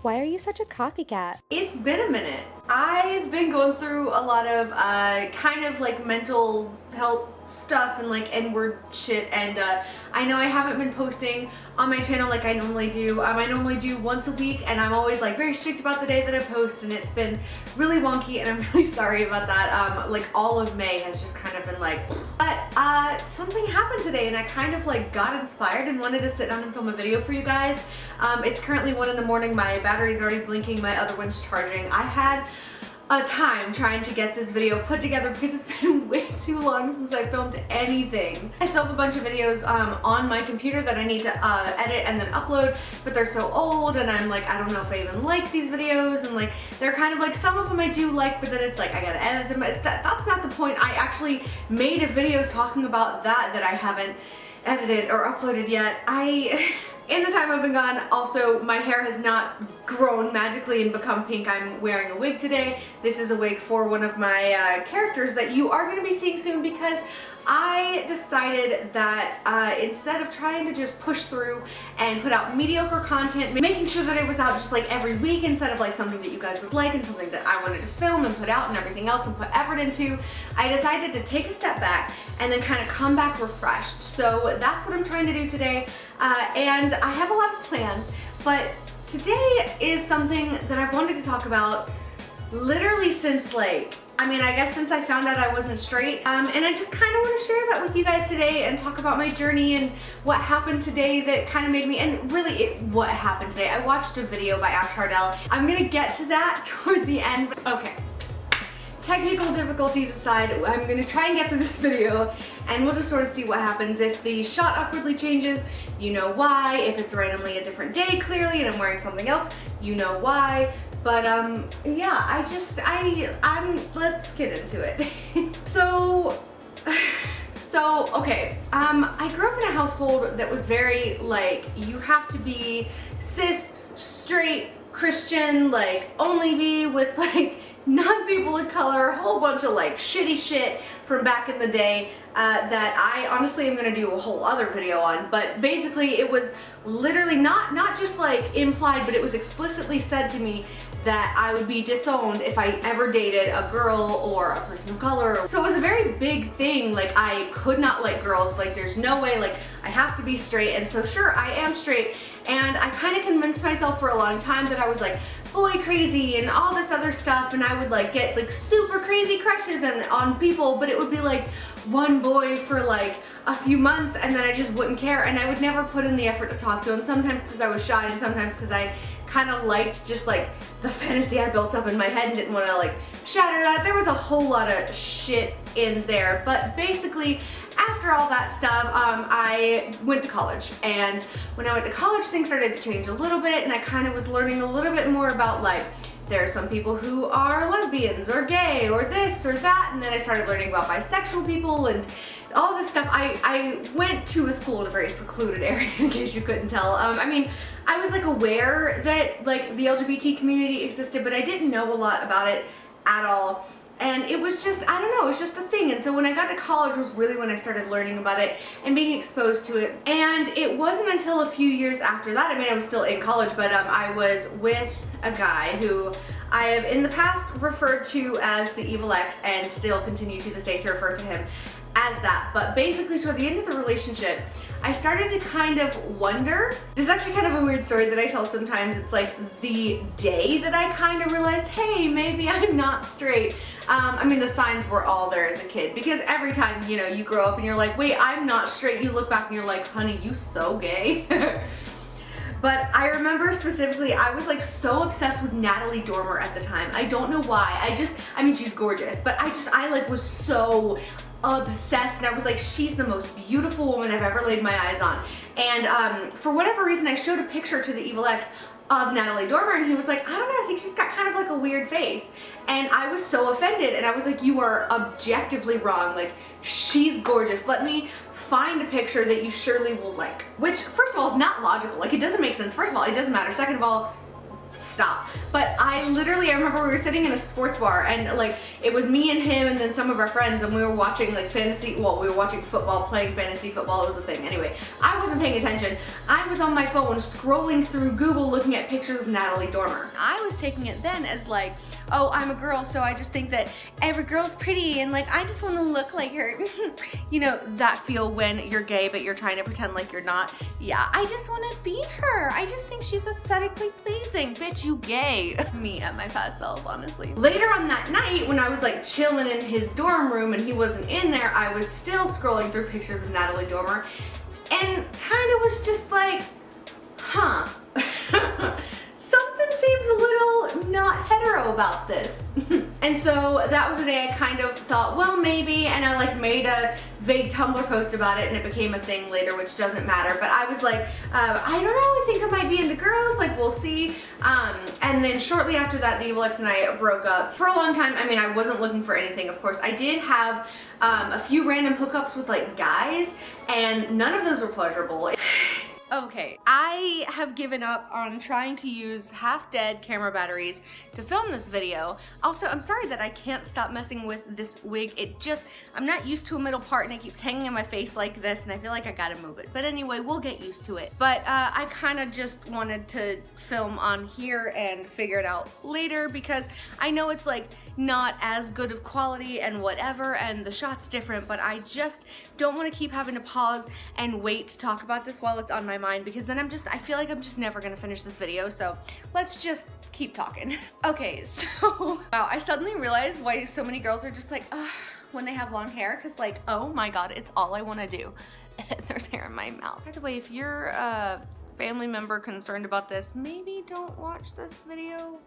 Why are you such a copycat? It's been a minute. I've been going through a lot of kind of like mental health stuff and like N-word shit, and I know I haven't been posting on my channel like I normally do. I normally do once a week, and I'm always like very strict about the day that I post, and it's been really wonky, and I'm really sorry about that. Like all of May has just kind of been like, but something happened today, and I kind of like got inspired and wanted to sit down and film a video for you guys. It's currently 1 in the morning. My battery's already blinking. My other one's charging. I had a time trying to get this video put together because it's been way too long since I filmed anything. I still have a bunch of videos on my computer that I need to edit and then upload, but they're so old, and I'm like, I don't know if I even like these videos, and like they're kind of like, some of them I do like, but then it's like I gotta edit them. That's not the point. I actually made a video talking about that I haven't edited or uploaded yet. In the time I've been gone, also, my hair has not grown magically and become pink. I'm wearing a wig today. This is a wig for one of my characters that you are going to be seeing soon, because I decided that instead of trying to just push through and put out mediocre content, making sure that it was out just like every week instead of like something that you guys would like and something that I wanted to film and put out and everything else and put effort into, I decided to take a step back and then kind of come back refreshed. So that's what I'm trying to do today, and I have a lot of plans, but today is something that I've wanted to talk about literally since like, I guess since I found out I wasn't straight, and I just kind of want to share that with you guys today and talk about my journey and what happened today that kind of made me, and really what happened today. I watched a video by ahhh. I'm gonna get to that toward the end, but okay. Technical difficulties aside, I'm gonna try and get through this video, and we'll just sort of see what happens. If the shot awkwardly changes, you know why. If it's randomly a different day, clearly, and I'm wearing something else, you know why. But yeah, let's get into it. So okay, I grew up in a household that was very like, you have to be cis, straight, Christian, like only be with like non-people of color, a whole bunch of like shitty shit from back in the day that I honestly am gonna do a whole other video on. But basically it was literally not just like implied, but it was explicitly said to me that I would be disowned if I ever dated a girl or a person of color. So it was a very big thing. Like, I could not like girls. Like, there's no way, like, I have to be straight. And so sure, I am straight, and I kind of convinced myself for a long time that I was like boy crazy and all this other stuff, and I would like get like super crazy crushes on people, but it would be like one boy for like a few months, and then I just wouldn't care, and I would never put in the effort to talk to him, sometimes because I was shy and sometimes because I kind of liked just like the fantasy I built up in my head and didn't want to like shatter that. There was a whole lot of shit in there, but basically after all that stuff, I went to college, and when I went to college, things started to change a little bit, and I kind of was learning a little bit more about like, there are some people who are lesbians or gay or this or that, and then I started learning about bisexual people and all this stuff. I went to a school in a very secluded area, in case you couldn't tell. I was like aware that like the LGBT community existed, but I didn't know a lot about it at all. And it was just, I don't know, it was just a thing. And so when I got to college was really when I started learning about it and being exposed to it. And it wasn't until a few years after that, I was still in college, but I was with a guy who I have in the past referred to as the Evil X, and still continue to this day to refer to him as that. But basically toward the end of the relationship, I started to kind of wonder. This is actually kind of a weird story that I tell sometimes. It's like the day that I kind of realized, hey, maybe I'm not straight. The signs were all there as a kid, because every time, you know, you grow up and you're like, wait, I'm not straight, you look back and you're like, honey, you so gay. But I remember specifically, I was like so obsessed with Natalie Dormer at the time. I don't know why. She's gorgeous, but I like was so obsessed, and I was like, she's the most beautiful woman I've ever laid my eyes on. And for whatever reason, I showed a picture to the Evil X of Natalie Dormer, and he was like, I don't know, I think she's got kind of like a weird face. And I was so offended, and I was like, you are objectively wrong. Like, she's gorgeous. Let me find a picture that you surely will like. Which, first of all, is not logical. Like, it doesn't make sense. First of all, it doesn't matter. Second of all, stop. But I remember we were sitting in a sports bar and like it was me and him and then some of our friends and we were watching like we were watching football, playing fantasy football, it was a thing. Anyway, I wasn't paying attention. I was on my phone scrolling through Google looking at pictures of Natalie Dormer. I was taking it then as like, oh, I'm a girl, so I just think that every girl's pretty and like I just want to look like her. You know, that feel when you're gay but you're trying to pretend like you're not. Yeah, I just want to be her. I just think she's aesthetically pleasing. Bitch, you gay. Me at my past self, honestly. Later on that night when I was like chilling in his dorm room and he wasn't in there, I was still scrolling through pictures of Natalie Dormer and kind of was just like, huh. Something seems a little not hetero about this. And so that was the day I kind of thought, well, maybe, and I like made a vague Tumblr post about it and it became a thing later, which doesn't matter. But I was like, I don't know, I think I might be into girls, like we'll see. And then shortly after that, the Evil Ex and I broke up. For a long time, I mean, I wasn't looking for anything, of course. I did have a few random hookups with like guys, and none of those were pleasurable. Okay, I have given up on trying to use half-dead camera batteries to film this video. Also, I'm sorry that I can't stop messing with this wig. I'm not used to a middle part and it keeps hanging in my face like this and I feel like I gotta move it. But anyway, we'll get used to it. But I kind of just wanted to film on here and figure it out later because I know it's like not as good of quality and whatever and the shot's different, but I just don't want to keep having to pause and wait to talk about this while it's on my mind because then I feel like I'm just never gonna finish this video, so let's just keep talking. Okay, so wow, I suddenly realized why so many girls are just like, ugh, when they have long hair, because like, oh my god, it's all I want to do. There's hair in my mouth. By the way, if you're a family member concerned about this, maybe don't watch this video.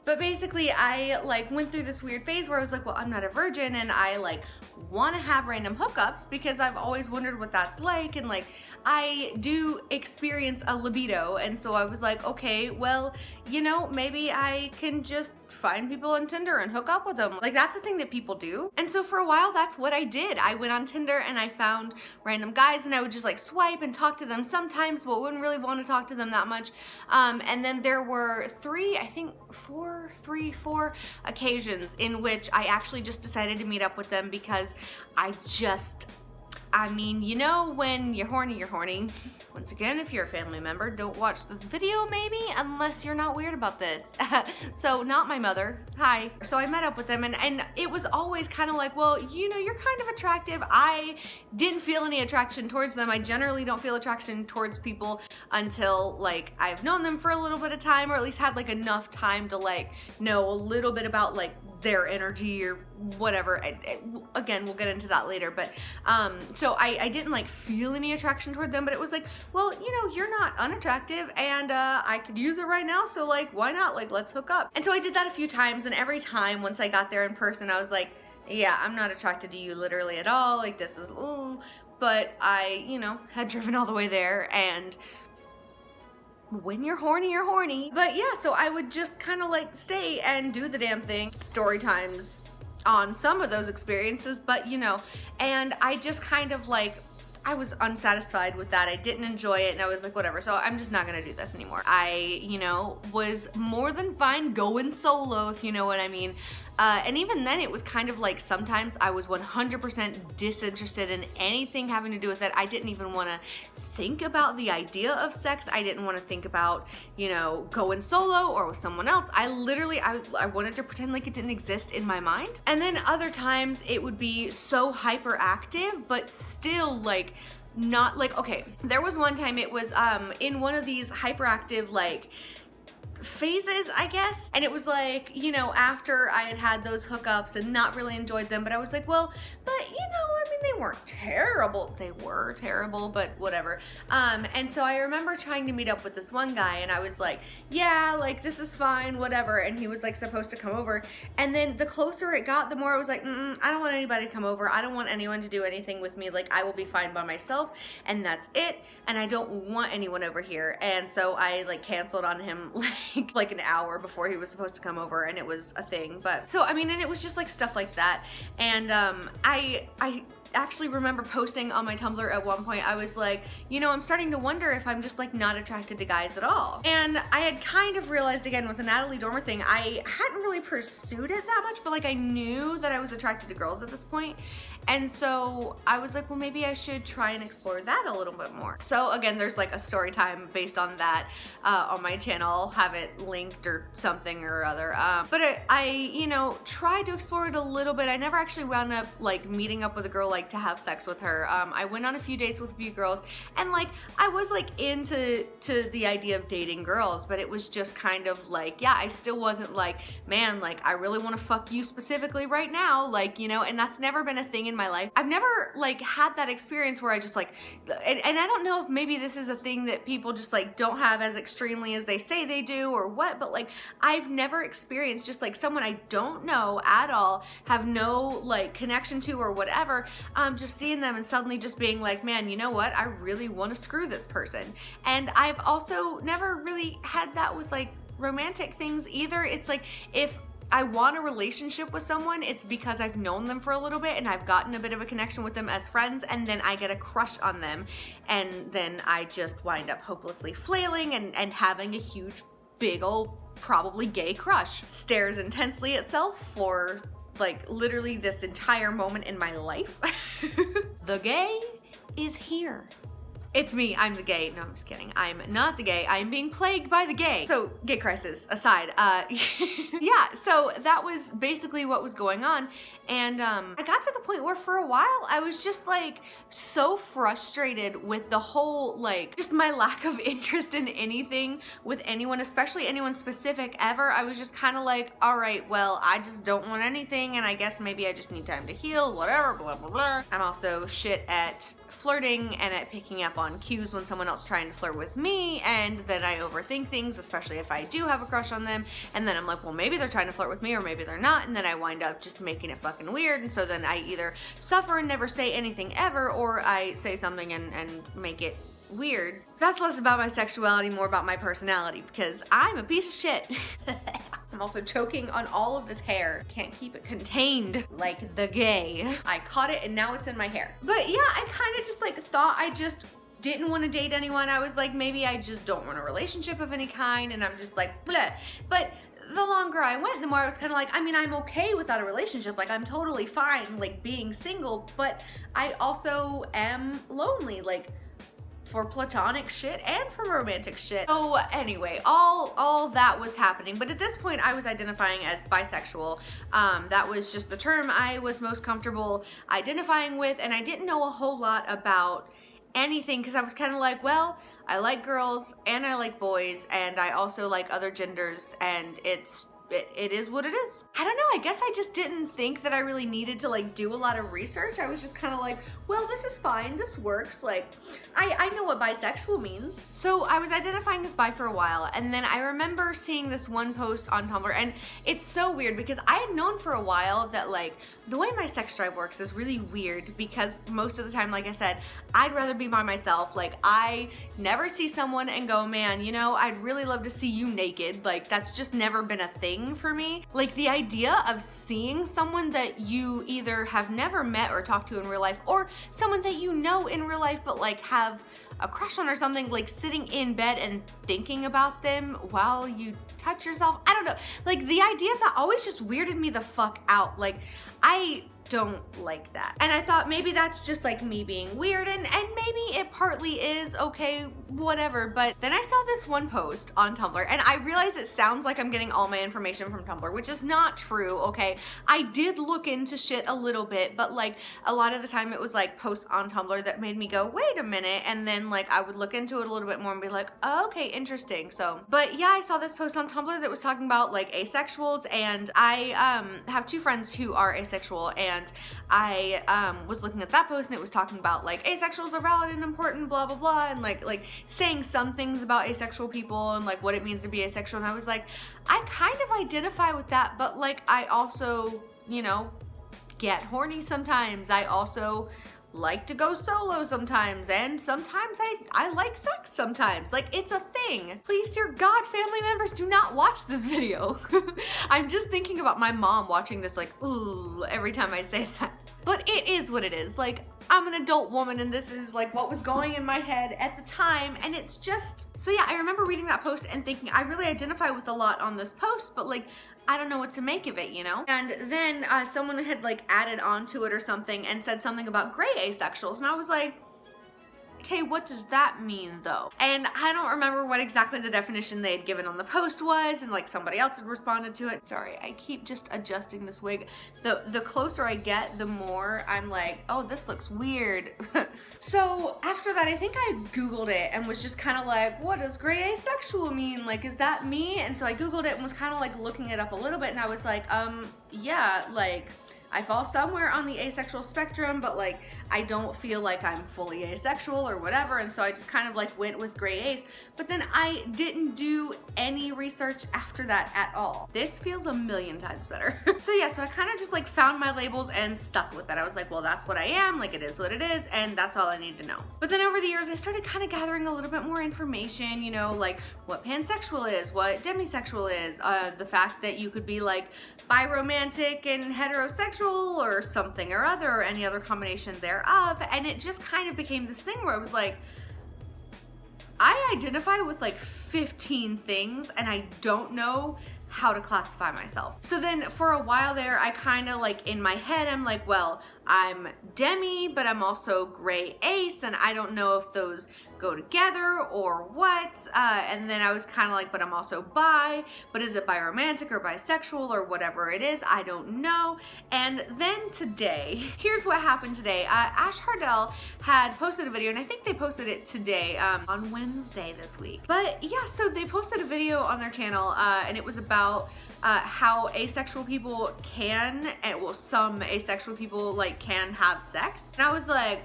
But basically, I like went through this weird phase where I was like, well, I'm not a virgin and I like want to have random hookups because I've always wondered what that's like, and like I do experience a libido, and so I was like, okay, well, you know, maybe I can just find people on Tinder and hook up with them. Like that's a thing that people do. And so for a while, that's what I did. I went on Tinder and I found random guys and I would just like swipe and talk to them sometimes, but wouldn't really want to talk to them that much. And then there were four occasions in which I actually just decided to meet up with them because I mean, you know, when you're horny, you're horny. Once again, if you're a family member, don't watch this video maybe, unless you're not weird about this. So not my mother, hi. So I met up with them and it was always kind of like, well, you know, you're kind of attractive. I didn't feel any attraction towards them. I generally don't feel attraction towards people until like I've known them for a little bit of time, or at least had like enough time to like know a little bit about like their energy or whatever. Again, we'll get into that later, but so I didn't like feel any attraction toward them, but it was like, well, you know, you're not unattractive and I could use it right now, so like why not, like let's hook up. And so I did that a few times, and every time once I got there in person I was like, yeah, I'm not attracted to you literally at all, like this is ooh. But I, you know, had driven all the way there, and when you're horny, you're horny. But yeah, so I would just kind of like stay and do the damn thing. Story times on some of those experiences, but you know, and I just kind of like, I was unsatisfied with that. I didn't enjoy it and I was like, whatever, so I'm just not gonna do this anymore. I, you know, was more than fine going solo, if you know what I mean. And even then it was kind of like sometimes I was 100% disinterested in anything having to do with it. I didn't even want to think about the idea of sex. I didn't want to think about, you know, going solo or with someone else. I literally, I wanted to pretend like it didn't exist in my mind. And then other times it would be so hyperactive, but still like not like, okay, there was one time it was in one of these hyperactive like phases, I guess, and it was like, you know, after I had had those hookups and not really enjoyed them, but I was like, well, but you know, I mean, they weren't terrible. They were terrible, but whatever. And so I remember trying to meet up with this one guy and I was like, yeah, like this is fine, whatever. And he was like supposed to come over. And then the closer it got, the more I was like, I don't want anybody to come over. I don't want anyone to do anything with me. Like I will be fine by myself and that's it. And I don't want anyone over here. And so I like canceled on him like an hour before he was supposed to come over, and it was a thing. But so I mean, and it was just like stuff like that. And actually remember posting on my Tumblr at one point, I was like, you know, I'm starting to wonder if I'm just like not attracted to guys at all. And I had kind of realized again with the Natalie Dormer thing, I hadn't really pursued it that much, but like I knew that I was attracted to girls at this point. And so I was like, well, maybe I should try and explore that a little bit more. So again, there's like a story time based on that on my channel. I'll have it linked or something or other. But I, you know, tried to explore it a little bit. I never actually wound up like meeting up with a girl like to have sex with her. I went on a few dates with a few girls, and like I was like into the idea of dating girls, but it was just kind of like, yeah, I still wasn't like, man, like I really want to fuck you specifically right now, like, you know, and that's never been a thing in my life. I've never like had that experience where I just like, and I don't know if maybe this is a thing that people just like don't have as extremely as they say they do or what, but like I've never experienced just like someone I don't know at all, have no like connection to or whatever, just seeing them and suddenly just being like, man, you know what, I really want to screw this person. And I've also never really had that with like romantic things either. It's like if I want a relationship with someone, it's because I've known them for a little bit and I've gotten a bit of a connection with them as friends, and then I get a crush on them, and then I just wind up hopelessly flailing and having a huge, big ol' probably gay crush. Stares intensely at self for like literally this entire moment in my life. The gay is here. It's me, I'm the gay. No, I'm just kidding. I'm not the gay. I'm being plagued by the gay. So, gay crisis aside, yeah, so that was basically what was going on. And I got to the point where for a while I was just like so frustrated with the whole, like, just my lack of interest in anything with anyone, especially anyone specific ever. I was just kind of like, all right, well, I just don't want anything, and I guess maybe I just need time to heal, whatever, blah, blah, blah. I'm also shit at flirting and at picking up on cues when someone else trying to flirt with me, and then I overthink things, especially if I do have a crush on them, and then I'm like, well, maybe they're trying to flirt with me or maybe they're not, and then I wind up just making it fucking weird, and so then I either suffer and never say anything ever, or I say something and make it weird. That's less about my sexuality, more about my personality, because I'm a piece of shit. I'm also choking on all of this hair. Can't keep it contained like the gay. I caught it and now it's in my hair. But yeah, I kind of just like thought I just didn't want to date anyone. I was like, maybe I just don't want a relationship of any kind, and I'm just like, bleh. But the longer I went, the more I was kind of like, I mean, I'm okay without a relationship. Like, I'm totally fine, like, being single, but I also am lonely, like, for platonic shit and for romantic shit. So anyway, all that was happening, but at this point I was identifying as bisexual. That was just the term I was most comfortable identifying with, and I didn't know a whole lot about anything because I was kind of like, well, I like girls and I like boys and I also like other genders, and it is what it is. I don't know, I guess I just didn't think that I really needed to like do a lot of research. I was just kind of like, well, this is fine, this works, like I know what bisexual means. So I was identifying as bi for a while, and then I remember seeing this one post on Tumblr, and it's so weird because I had known for a while that like the way my sex drive works is really weird because most of the time, like I said, I'd rather be by myself. Like, I never see someone and go, man, you know, I'd really love to see you naked. Like, that's just never been a thing for me. Like, the idea of seeing someone that you either have never met or talked to in real life, or someone that you know in real life but like have a crush on or something, like sitting in bed and thinking about them while you touch yourself. I don't know. Like, the idea of that always just weirded me the fuck out. Like, I don't like that. And I thought maybe that's just like me being weird, and maybe it partly is, okay, whatever. But then I saw this one post on Tumblr, and I realize it sounds like I'm getting all my information from Tumblr, which is not true, okay? I did look into shit a little bit, but like a lot of the time it was like posts on Tumblr that made me go, wait a minute, and then like I would look into it a little bit more and be like, oh, okay, interesting. So, but yeah, I saw this post on Tumblr that was talking about like asexuals, and I have two friends who are asexual, and I was looking at that post, and it was talking about like asexuals are valid and important, blah blah blah, and like saying some things about asexual people and like what it means to be asexual, and I was like, I kind of identify with that, but like I also, you know, get horny sometimes. I also like to go solo sometimes, and sometimes I like sex sometimes. Like, it's a thing. Please, dear God, family members, do not watch this video. I'm just thinking about my mom watching this like, ooh, every time I say that. But it is what it is. Like, I'm an adult woman and this is like what was going in my head at the time, and it's just, so yeah, I remember reading that post and thinking I really identify with a lot on this post, but like, I don't know what to make of it, you know? And then someone had like added onto it or something and said something about gray asexuals, and I was like, okay, what does that mean though? And I don't remember what exactly the definition they had given on the post was, and like somebody else had responded to it. Sorry, I keep just adjusting this wig. The closer I get, the more I'm like, oh, this looks weird. So after that, I think I Googled it and was just kind of like, what does gray asexual mean? Like, is that me? And so I Googled it and was kind of like looking it up a little bit, and I was like, yeah, like, I fall somewhere on the asexual spectrum, but like, I don't feel like I'm fully asexual or whatever, and so I just kind of like went with gray ace, but then I didn't do any research after that at all. This feels a million times better. So yeah, so I kind of just like found my labels and stuck with it. I was like, well, that's what I am, like it is what it is, and that's all I need to know. But then over the years, I started kind of gathering a little bit more information, you know, like what pansexual is, what demisexual is, the fact that you could be like biromantic and heterosexual or something or other, or any other combination thereof, and it just kind of became this thing where I was like, I identify with like 15 things and I don't know how to classify myself. So then for a while there, I kind of like in my head, I'm like, well, I'm demi, but I'm also gray ace, and I don't know if those go together or what. And then I was kind of like, but I'm also bi, but is it biromantic or bisexual or whatever it is? I don't know. And then today, here's what happened today. Ash Hardell had posted a video, and I think they posted it today, on Wednesday this week. But yeah, so they posted a video on their channel, and it was about how asexual people can, and well, some asexual people like can have sex. And I was like,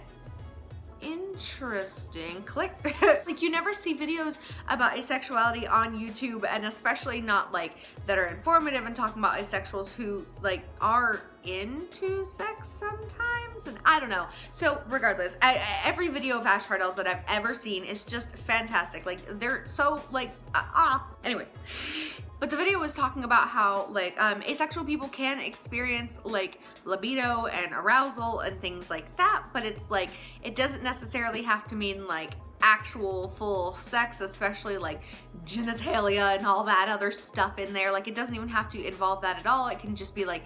interesting, click. Like, you never see videos about asexuality on YouTube, and especially not like that are informative and talking about asexuals who like are into sex sometimes, and I don't know. So regardless, every video of Ash Hardell's that I've ever seen is just fantastic. Like, they're so like anyway. But the video was talking about how like asexual people can experience like libido and arousal and things like that, but it's like, it doesn't necessarily have to mean like actual full sex, especially like genitalia and all that other stuff in there. Like, it doesn't even have to involve that at all. It can just be like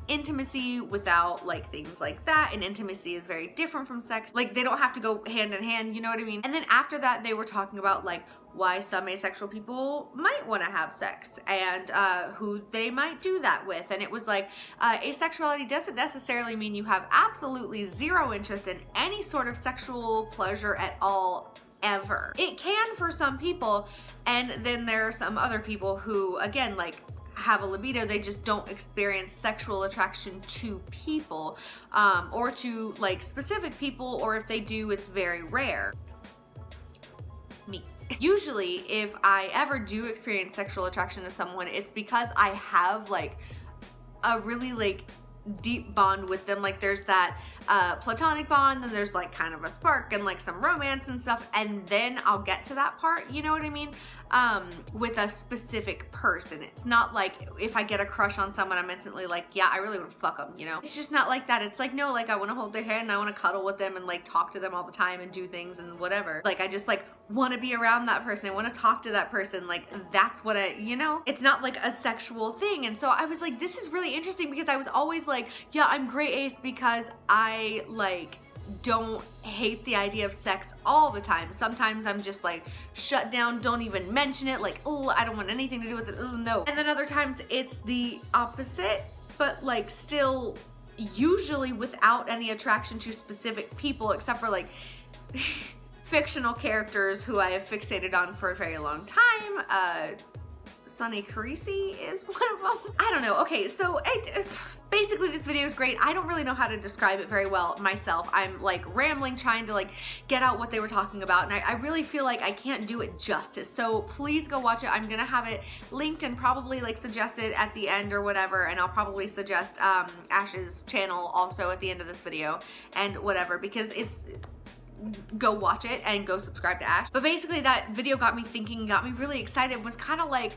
intimacy without like things like that, and intimacy is very different from sex. Like, they don't have to go hand in hand, you know what I mean? And then after that, they were talking about like why some asexual people might want to have sex, and who they might do that with. And it was like, asexuality doesn't necessarily mean you have absolutely zero interest in any sort of sexual pleasure at all, ever. It can for some people, and then there are some other people who, again, like have a libido, they just don't experience sexual attraction to people, or to like specific people, or if they do, it's very rare. Me. Usually, if I ever do experience sexual attraction to someone, it's because I have like a really like deep bond with them. Like, there's that platonic bond, and there's like kind of a spark and like some romance and stuff, and then I'll get to that part, you know what I mean? With a specific person. It's not like if I get a crush on someone, I'm instantly like, yeah, I really want to fuck them, you know? It's just not like that. It's like, no, like I want to hold their hand and I want to cuddle with them and like talk to them all the time and do things and whatever. Like, I just like want to be around that person. I want to talk to that person. Like, that's what you know? It's not like a sexual thing. And so I was like, this is really interesting, because I was always like, yeah, I'm gray ace because I like don't hate the idea of sex all the time. Sometimes I'm just like shut down, don't even mention it, like, oh, I don't want anything to do with it, oh no. And then other times it's the opposite, but like still usually without any attraction to specific people, except for like fictional characters who I have fixated on for a very long time. Sunny Carisi is one of them. I don't know. Okay, so basically this video is great. I don't really know how to describe it very well myself. I'm like rambling, trying to like get out what they were talking about, and I really feel like I can't do it justice. So please go watch it. I'm gonna have it linked and probably like suggested at the end or whatever, and I'll probably suggest Ash's channel also at the end of this video and whatever, because it's, go watch it and go subscribe to Ash. But basically that video got me thinking, got me really excited, was kind of like,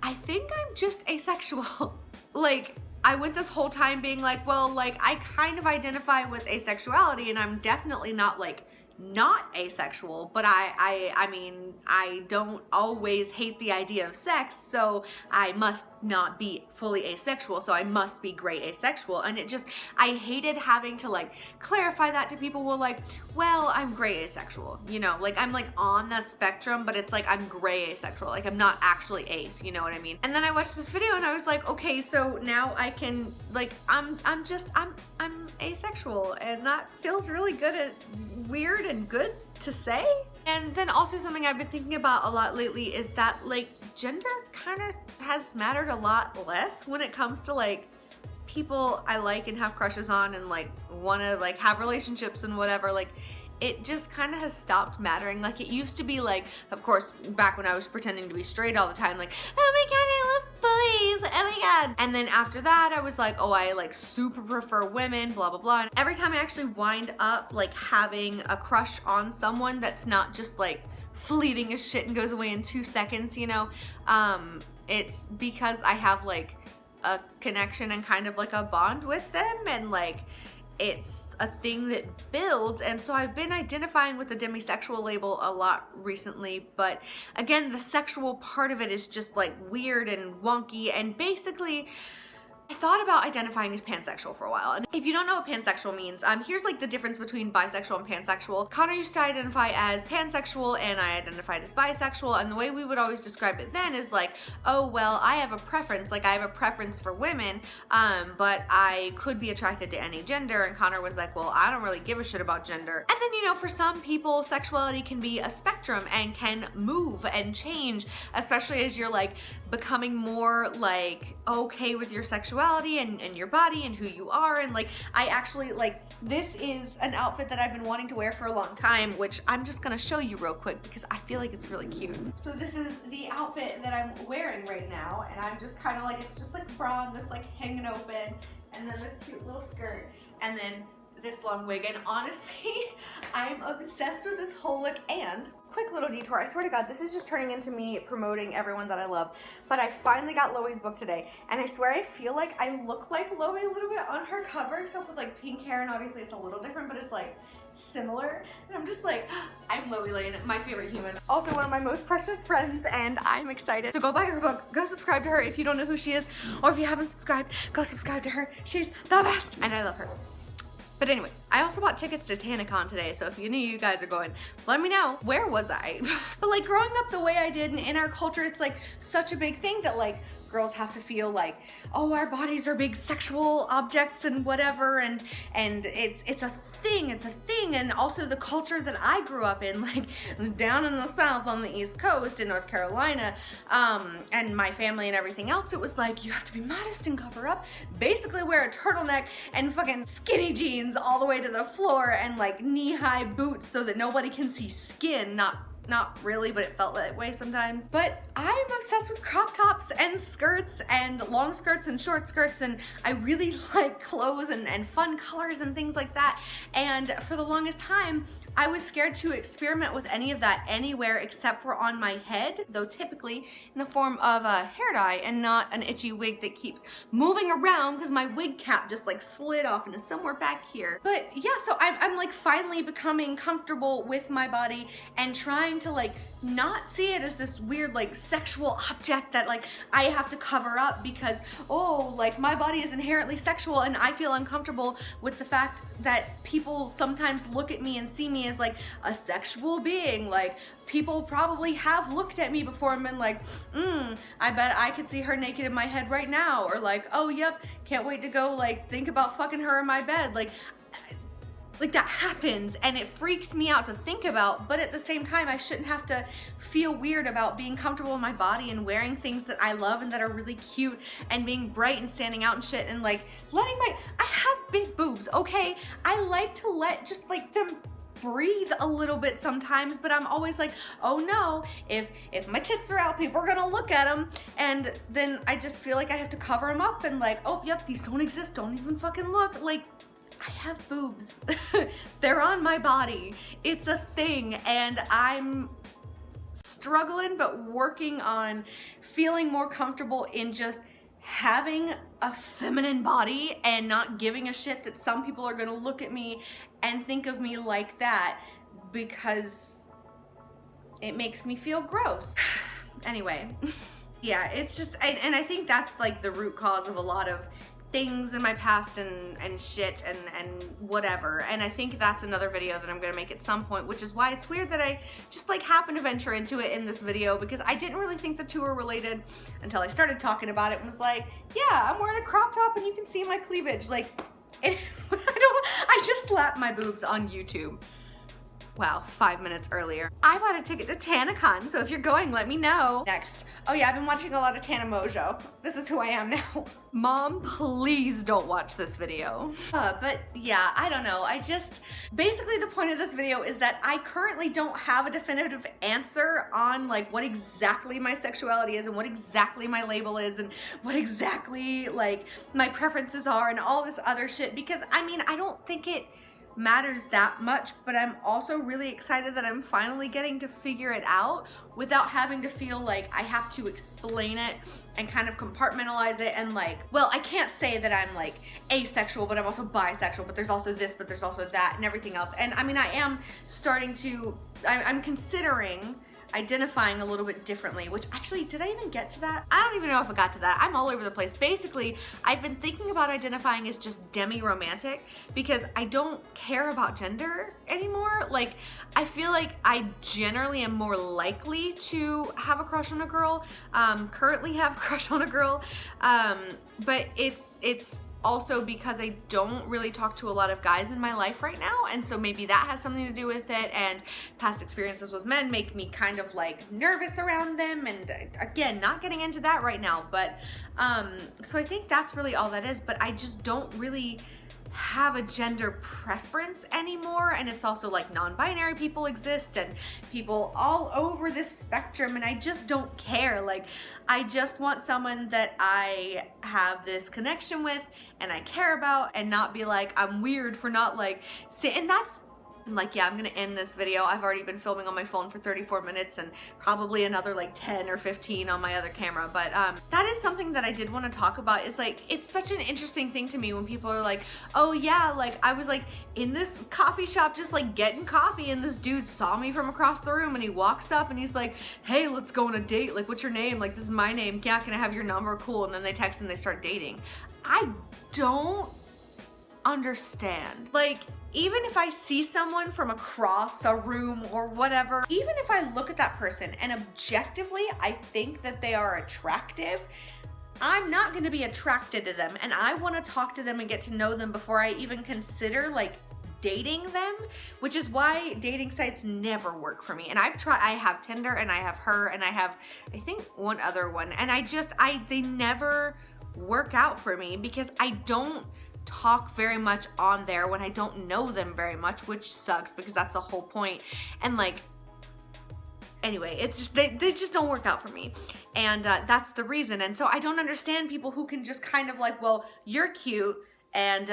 I think I'm just asexual. Like, I went this whole time being like, well, like I kind of identify with asexuality and I'm definitely not like not asexual, but I mean, I don't always hate the idea of sex, so I must not be fully asexual, so I must be gray asexual. And it just, I hated having to like clarify that to people. Well, like, well, I'm gray asexual, you know, like I'm like on that spectrum, but it's like I'm gray asexual, like I'm not actually ace, you know what I mean? And then I watched this video and I was like, okay, so now I can like, I'm asexual, and that feels really good and weird and good to say. And then also something I've been thinking about a lot lately is that like gender kind of has mattered a lot less when it comes to like people I like and have crushes on and like want to like have relationships and whatever. Like it just kind of has stopped mattering. Like it used to be like, of course, back when I was pretending to be straight all the time, like, oh my god, I love boys, oh my god. And then after that, I was like, oh, I like super prefer women, blah, blah, blah. And every time I actually wind up like having a crush on someone that's not just like fleeting as shit and goes away in 2 seconds, you know, it's because I have like a connection and kind of like a bond with them, and like it's a thing that builds. And so I've been identifying with the demisexual label a lot recently, but again, the sexual part of it is just like weird and wonky. And basically I thought about identifying as pansexual for a while. And if you don't know what pansexual means, here's like the difference between bisexual and pansexual. Connor used to identify as pansexual and I identified as bisexual, and the way we would always describe it then is like, oh, well, I have a preference, like I have a preference for women, but I could be attracted to any gender. And Connor was like, well, I don't really give a shit about gender. And then, you know, for some people, sexuality can be a spectrum and can move and change, especially as you're like becoming more like okay with your sexuality and your body and who you are. And like I actually like, this is an outfit that I've been wanting to wear for a long time, which I'm just gonna show you real quick because I feel like it's really cute. So this is the outfit that I'm wearing right now, and I'm just kind of like, it's just like a bra and this like hanging open, and then this cute little skirt, and then this long wig. And honestly, I'm obsessed with this whole look. And quick little detour, I swear to God, this is just turning into me promoting everyone that I love, but I finally got Loie's book today, and I swear I feel like I look like Loie a little bit on her cover, except with like pink hair, and obviously it's a little different, but it's like similar. And I'm just like, I'm Loie Lane, my favorite human. Also one of my most precious friends, and I'm excited. So go buy her book, go subscribe to her if you don't know who she is, or if you haven't subscribed, go subscribe to her. She's the best, and I love her. But anyway, I also bought tickets to Tanacon today, so if any of you guys are going, let me know. Where was I? But like growing up the way I did, and in our culture, it's like such a big thing that like girls have to feel like, oh, our bodies are big sexual objects and whatever, and it's a thing. And also the culture that I grew up in, like down in the South on the East Coast in North Carolina, and my family and everything else, it was like, you have to be modest and cover up, basically wear a turtleneck and fucking skinny jeans all the way to the floor, and like knee-high boots so that nobody can see skin. Not really, but it felt that way sometimes. But I'm obsessed with crop tops and skirts and long skirts and short skirts, and I really like clothes and fun colors and things like that. And for the longest time, I was scared to experiment with any of that anywhere except for on my head, though typically in the form of a hair dye and not an itchy wig that keeps moving around because my wig cap just like slid off and is somewhere back here. But yeah, so I'm like finally becoming comfortable with my body and trying to like not see it as this weird like sexual object that like I have to cover up because, oh, like my body is inherently sexual, and I feel uncomfortable with the fact that people sometimes look at me and see me as like a sexual being. Like people probably have looked at me before and been like, I bet I could see her naked in my head right now, or like, oh yep, can't wait to go like think about fucking her in my bed. Like that happens, and it freaks me out to think about, but at the same time, I shouldn't have to feel weird about being comfortable in my body and wearing things that I love and that are really cute and being bright and standing out and shit, and like I have big boobs, okay? I like to let just like them breathe a little bit sometimes, but I'm always like, oh no, if my tits are out, people are gonna look at them, and then I just feel like I have to cover them up and like, oh yep, these don't exist, don't even fucking look. Like, I have boobs. They're on my body. It's a thing, and I'm struggling but working on feeling more comfortable in just having a feminine body and not giving a shit that some people are gonna look at me and think of me like that because it makes me feel gross. Anyway, yeah, it's just, and I think that's like the root cause of a lot of things in my past and shit and whatever. And I think that's another video that I'm gonna make at some point, which is why it's weird that I just like happened to venture into it in this video, because I didn't really think the two were related until I started talking about it and was like, yeah, I'm wearing a crop top and you can see my cleavage. Like, it is, I just slapped my boobs on YouTube. Wow, 5 minutes earlier. I bought a ticket to Tanacon, so if you're going, let me know. Next. Oh yeah, I've been watching a lot of Tana Mojo. This is who I am now. Mom, please don't watch this video. But yeah, I don't know. Basically the point of this video is that I currently don't have a definitive answer on like what exactly my sexuality is and what exactly my label is and what exactly like my preferences are and all this other shit, because I mean, I don't think it matters that much, but I'm also really excited that I'm finally getting to figure it out without having to feel like I have to explain it and kind of compartmentalize it and like, well, I can't say that I'm like asexual, but I'm also bisexual, but there's also this, but there's also that and everything else. And I mean, I am starting to, I'm considering identifying a little bit differently, which actually, did I even get to that? I don't even know if I got to that. I'm all over the place. Basically, I've been thinking about identifying as just demi-romantic because I don't care about gender anymore. Like, I feel like I generally am more likely to have a crush on a girl, currently have a crush on a girl, but it's also because I don't really talk to a lot of guys in my life right now, and so maybe that has something to do with it, and past experiences with men make me kind of like nervous around them, and again, not getting into that right now, but so I think that's really all that is, but I just don't really have a gender preference anymore. And it's also like non-binary people exist and people all over this spectrum, and I just don't care. Like, I just want someone that I have this connection with and I care about, and not be like, I'm weird for not like, and that's like, yeah, I'm gonna end this video. I've already been filming on my phone for 34 minutes and probably another like 10 or 15 on my other camera. But that is something that I did want to talk about, is like, it's such an interesting thing to me when people are like, oh yeah, like I was like in this coffee shop just like getting coffee, and this dude saw me from across the room and he walks up and he's like, hey, let's go on a date. Like, what's your name? Like, this is my name. Yeah, can I have your number? Cool. And then they text and they start dating. I don't understand. Like, even if I see someone from across a room or whatever, even if I look at that person and objectively I think that they are attractive, I'm not gonna be attracted to them, and I wanna talk to them and get to know them before I even consider like dating them, which is why dating sites never work for me. And I have Tinder and I have Her and I have, I think, one other one, and they never work out for me because I don't talk very much on there when I don't know them very much, which sucks because that's the whole point. And like, anyway, it's just, they just don't work out for me, and that's the reason. And so I don't understand people who can just kind of like, well, you're cute and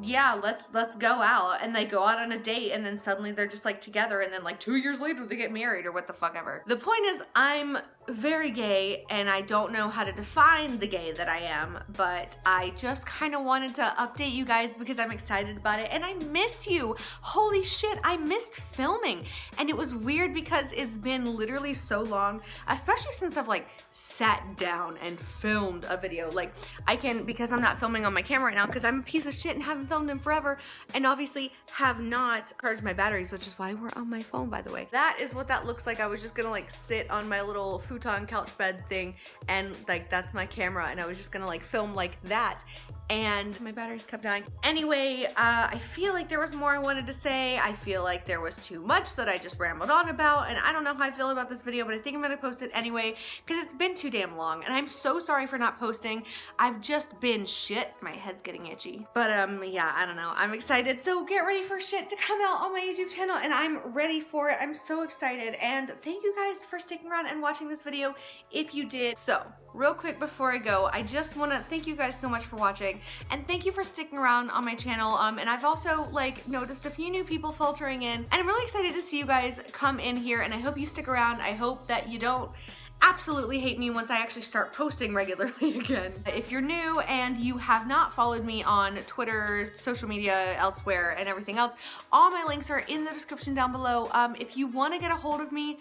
yeah, let's go out, and they go out on a date and then suddenly they're just like together, and then like 2 years later they get married or what the fuck ever. The point is, I'm very gay and I don't know how to define the gay that I am, but I just kind of wanted to update you guys because I'm excited about it, and I miss you. Holy shit, I missed filming, and it was weird because it's been literally so long, especially since I've like sat down and filmed a video. Like, I can, because I'm not filming on my camera right now because I'm a piece of shit and haven't filmed in forever, and obviously have not charged my batteries, which is why we're on my phone, by the way. That is what that looks like. I was just gonna like sit on my little futon couch bed thing, and like that's my camera, and I was just gonna like film like that, and my batteries kept dying. Anyway, I feel like there was more I wanted to say. I feel like there was too much that I just rambled on about, and I don't know how I feel about this video, but I think I'm gonna post it anyway because it's been too damn long, and I'm so sorry for not posting. I've just been shit. My head's getting itchy. But yeah, I don't know. I'm excited, so get ready for shit to come out on my YouTube channel, and I'm ready for it. I'm so excited, and thank you guys for sticking around and watching this video if you did. So, real quick before I go, I just want to thank you guys so much for watching, and thank you for sticking around on my channel, and I've also like noticed a few new people filtering in, and I'm really excited to see you guys come in here, and I hope you stick around. I hope that you don't absolutely hate me once I actually start posting regularly again. If you're new and you have not followed me on Twitter, social media, elsewhere, and everything else, all my links are in the description down below. If you want to get a hold of me,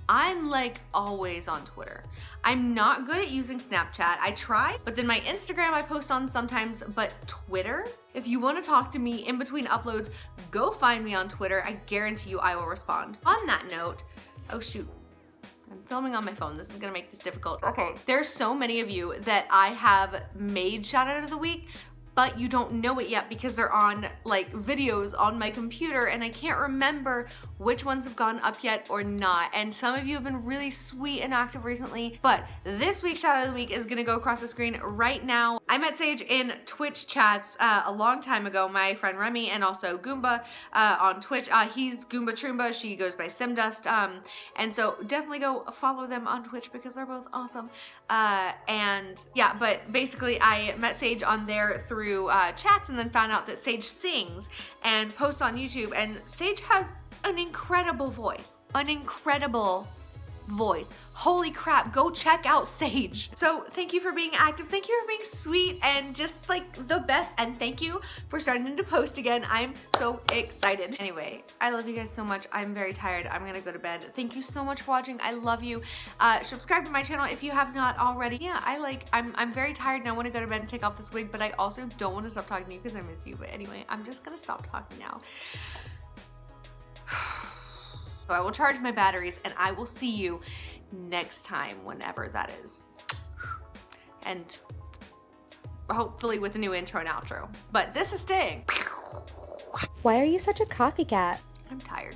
I'm like always on Twitter. I'm not good at using Snapchat. I try, but then my Instagram I post on sometimes, but Twitter, if you want to talk to me in between uploads, go find me on Twitter. I guarantee you I will respond. On that note, oh shoot, I'm filming on my phone. This is gonna make this difficult. Okay, there's so many of you that I have made shout out of the week, but you don't know it yet because they're on like videos on my computer and I can't remember which ones have gone up yet or not. And some of you have been really sweet and active recently, but this week's shout out of the week is gonna go across the screen right now. I met Sage in Twitch chats a long time ago, my friend Remy and also Goomba on Twitch. He's Goomba Troomba, she goes by Simdust. And so definitely go follow them on Twitch because they're both awesome. And yeah, but basically I met Sage on there through chats and then found out that Sage sings and posts on YouTube, and Sage has an incredible voice. An incredible voice. Holy crap, go check out Sage. So thank you for being active, thank you for being sweet and just like the best, and thank you for starting to post again. I'm so excited. Anyway, I love you guys so much. I'm very tired. I'm gonna go to bed. Thank you so much for watching. I love you. Subscribe to my channel if you have not already. Yeah, I'm very tired and I want to go to bed and take off this wig, but I also don't want to stop talking to you because I miss you. But anyway, I'm just gonna stop talking now. So I will charge my batteries and I will see you next time, whenever that is. And hopefully with a new intro and outro. But this is staying. Why are you such a coffee cat? I'm tired.